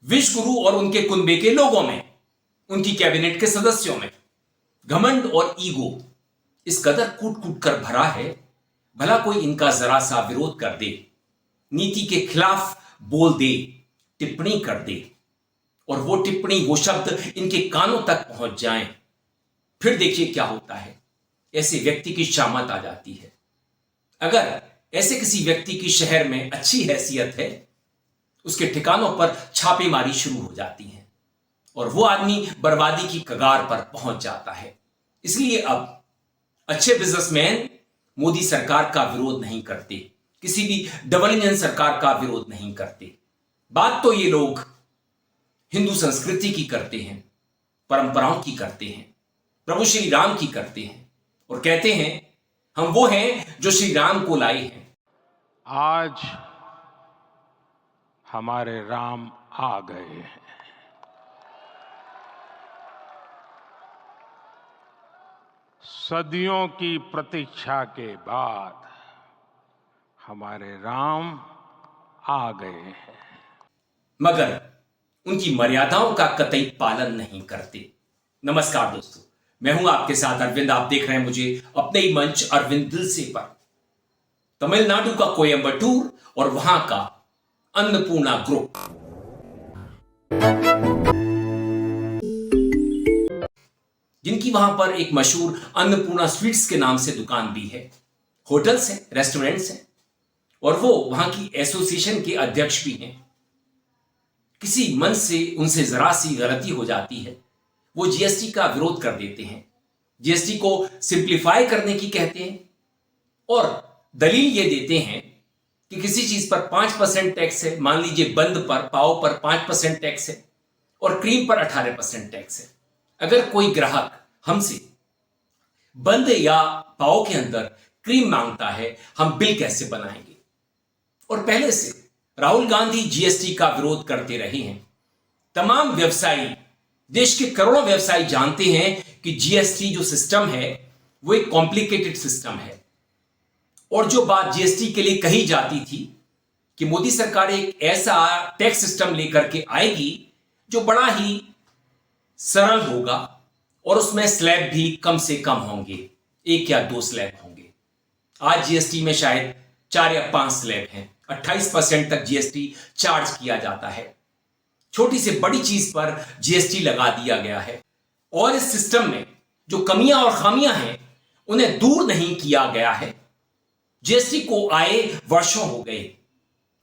विश्व गुरु और उनके कुनबे के लोगों में, उनकी कैबिनेट के सदस्यों में घमंड और ईगो इस कदर कूट कूट कर भरा है, भला कोई इनका जरा सा विरोध कर दे, नीति के खिलाफ बोल दे, टिप्पणी कर दे और वो टिप्पणी, वो शब्द इनके कानों तक पहुंच जाएं, फिर देखिए क्या होता है। ऐसे व्यक्ति की शामत आ जाती है। अगर ऐसे किसी व्यक्ति की शहर में अच्छी हैसियत है, उसके ठिकानों पर छापेमारी शुरू हो जाती है और वो आदमी बर्बादी की कगार पर पहुंच जाता है। इसलिए अब अच्छे बिजनेसमैन मोदी सरकार का विरोध नहीं करते, किसी भी डबल इंजन सरकार का विरोध नहीं करते। बात तो ये लोग हिंदू संस्कृति की करते हैं, परंपराओं की करते हैं, प्रभु श्री राम की करते हैं और कहते हैं हम वो हैं जो श्री राम को लाए हैं। आज हमारे राम आ गए हैं। सदियों की प्रतीक्षा के बाद हमारे राम आ गए हैं, मगर उनकी मर्यादाओं का कतई पालन नहीं करते। नमस्कार दोस्तों, मैं हूं आपके साथ अरविंद। आप देख रहे हैं मुझे अपने ही मंच अरविंद दिल से पर। तमिलनाडु का कोयंबटूर और वहां का अन्नपूर्णा ग्रुप, जिनकी वहां पर एक मशहूर अन्नपूर्णा स्वीट्स के नाम से दुकान भी है, होटल्स हैं, रेस्टोरेंट्स हैं और वो वहां की एसोसिएशन के अध्यक्ष भी हैं। किसी मन से उनसे जरा सी गलती हो जाती है, वो जीएसटी का विरोध कर देते हैं, जीएसटी को सिंप्लीफाई करने की कहते हैं और दलील ये देते हैं कि किसी चीज पर 5% टैक्स है, मान लीजिए बंद पर, पाव पर 5% टैक्स है और क्रीम पर 18% टैक्स है। अगर कोई ग्राहक हमसे बंद या पाव के अंदर क्रीम मांगता है, हम बिल कैसे बनाएंगे? और पहले से राहुल गांधी जीएसटी का विरोध करते रहे हैं। तमाम व्यवसायी, देश के करोड़ों व्यवसायी जानते हैं कि जीएसटी जो सिस्टम है वो एक कॉम्प्लिकेटेड सिस्टम है और जो बात जीएसटी के लिए कही जाती थी कि मोदी सरकार एक ऐसा टैक्स सिस्टम लेकर के आएगी जो बड़ा ही सरल होगा और उसमें स्लैब भी कम से कम होंगे, 1 या 2 स्लैब होंगे। आज जीएसटी में शायद 4 या 5 स्लैब हैं, 28% तक जीएसटी चार्ज किया जाता है। छोटी से बड़ी चीज पर जीएसटी लगा दिया गया है और इस सिस्टम में जो कमियां और खामियां हैं उन्हें दूर नहीं किया गया है। जीएसटी को आए वर्षों हो गए,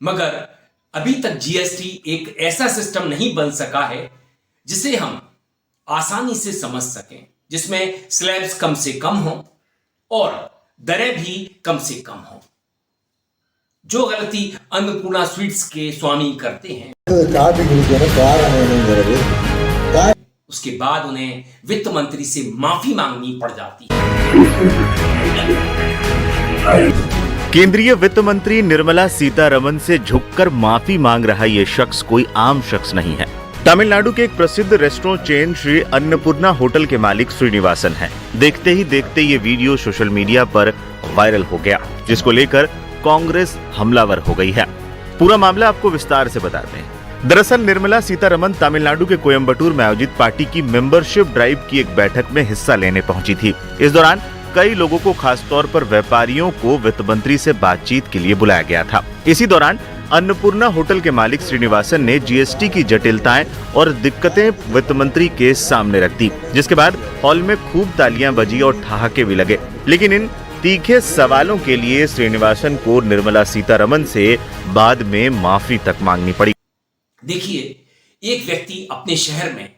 मगर अभी तक जीएसटी एक ऐसा सिस्टम नहीं बन सका है जिसे हम आसानी से समझ सकें, जिसमें स्लैब्स कम से कम हों और दरें भी कम से कम हों। जो गलती अन्नपूर्णा स्वीट्स के स्वामी करते हैं, उसके बाद उन्हें वित्त मंत्री से माफी मांगनी पड़ जाती है। केंद्रीय वित्त मंत्री निर्मला सीतारमण से झुककर माफी मांग रहा ये शख्स कोई आम शख्स नहीं है। तमिलनाडु के एक प्रसिद्ध restaurant chain Shri Annapurna hotel के मालिक श्रीनिवासन हैं। देखते ही देखते ये वीडियो सोशल मीडिया पर वायरल हो गया, जिसको लेकर कांग्रेस हमलावर हो गई है। पूरा मामला आपको विस्तार से बताते हैं। दरअसल निर्मला सीतारमण तमिलनाडु के कोयंबटूर में आयोजित पार्टी की मेंबरशिप ड्राइव की एक बैठक में हिस्सा लेने पहुंची थी। इस दौरान कई लोगों को, खासतौर पर व्यापारियों को वित्त मंत्री से बातचीत के लिए बुलाया गया था। इसी दौरान अन्नपूर्णा होटल के मालिक श्रीनिवासन ने जीएसटी की जटिलताएं और दिक्कतें वित्त मंत्री के सामने रख दी, जिसके बाद हॉल में खूब तालियां बजी और ठहाके भी लगे। लेकिन इन तीखे सवालों के लिए श्रीनिवासन को निर्मला सीतारमण से बाद में माफी तक मांगनी पड़ी। देखिए, एक व्यक्ति अपने शहर में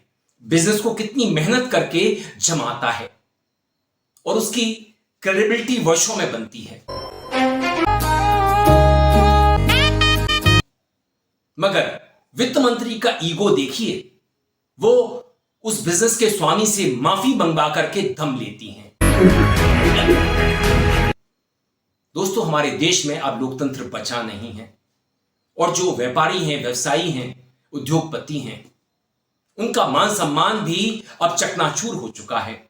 बिजनेस को कितनी मेहनत करके जमाता है और उसकी क्रेडिबिलिटी वर्षों में बनती है, मगर वित्त मंत्री का ईगो देखिए, वो उस बिजनेस के स्वामी से माफी मंगवा करके दम लेती हैं। दोस्तों, हमारे देश में अब लोकतंत्र बचा नहीं है और जो व्यापारी हैं, व्यवसायी हैं, उद्योगपति हैं, उनका मान सम्मान भी अब चकनाचूर हो चुका है।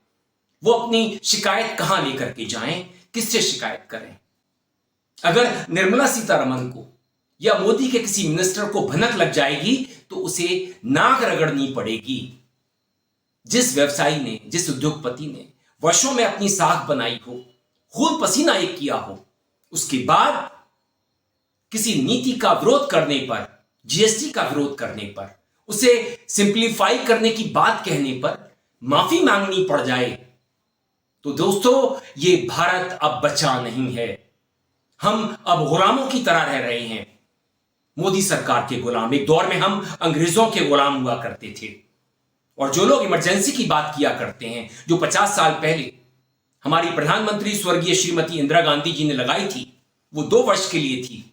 वो अपनी शिकायत कहां लेकर के जाएं, किससे शिकायत करें? अगर निर्मला सीतारमण को या मोदी के किसी मिनिस्टर को भनक लग जाएगी तो उसे नाक रगड़नी पड़ेगी। जिस व्यवसायी ने, जिस उद्योगपति ने वर्षों में अपनी साख बनाई हो, खून पसीना एक किया हो, उसके बाद किसी नीति का विरोध करने पर, जीएसटी का विरोध करने पर, उसे सिंप्लीफाई करने की बात कहने पर माफी मांगनी पड़ जाए, तो दोस्तों ये भारत अब बचा नहीं है। हम अब गुलामों की तरह रह रहे हैं, मोदी सरकार के गुलाम। एक दौर में हम अंग्रेजों के गुलाम हुआ करते थे। और जो लोग इमरजेंसी की बात किया करते हैं, जो 50 साल पहले हमारी प्रधानमंत्री स्वर्गीय श्रीमती इंदिरा गांधी जी ने लगाई थी, वो 2 वर्ष के लिए थी।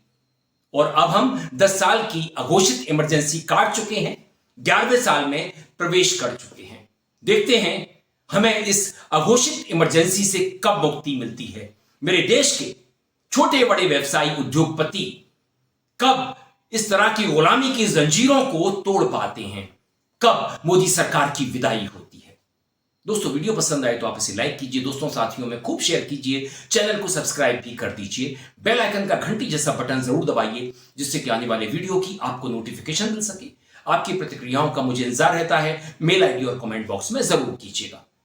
और अब हम 10 साल की अघोषित इमरजेंसी काट चुके हैं, 11वें साल में प्रवेश कर चुके हैं। देखते हैं हमें इस अघोषित इमरजेंसी से कब मुक्ति मिलती है। मेरे देश के छोटे बड़े व्यवसायी, उद्योगपति कब इस तरह की गुलामी की जंजीरों को तोड़ पाते हैं, कब मोदी सरकार की विदाई होती है। दोस्तों वीडियो पसंद आए तो आप इसे लाइक कीजिए, दोस्तों साथियों में खूब शेयर कीजिए, चैनल को सब्सक्राइब भी कर दीजिए, बेल आइकन का घंटी जैसा बटन जरूर दबाइए, जिससे कि आने वाले वीडियो की आपको नोटिफिकेशन मिल सके। आपकी प्रतिक्रियाओं का मुझे इंतजार रहता है। मेल आईडी और कमेंट बॉक्स में जरूर कीजिएगा।